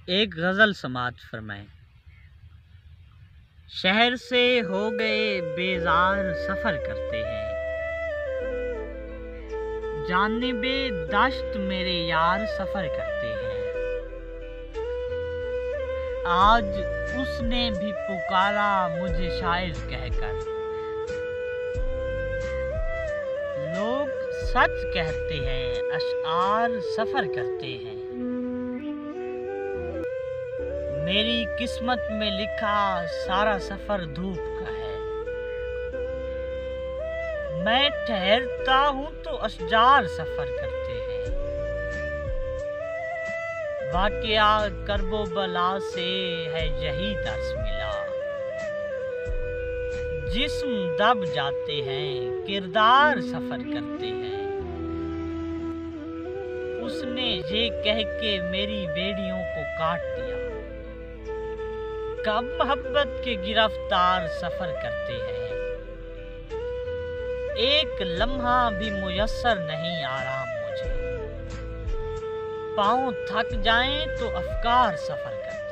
एक गज़ल समात फरमाएं। शहर से हो गए बेजार सफ़र करते हैं, जानिबे दाश्त मेरे यार सफ़र करते हैं। आज उसने भी पुकारा मुझे शायर कहकर, लोग सच कहते हैं अशआर सफ़र करते हैं। मेरी किस्मत में लिखा सारा सफर धूप का है, मैं ठहरता हूँ तो अशजार सफर करते हैं। वाक़या करबो बला से है यही दर्स मिला, जिस्म दब जाते हैं किरदार सफर करते हैं। उसने ये कह के मेरी बेड़ियों को काट दिया, कब मोहब्बत के गिरफ्तार सफर करते हैं। एक लम्हा भी मुयस्सर नहीं आराम मुझे, पाँव थक जाएं तो अफकार सफर करते हैं।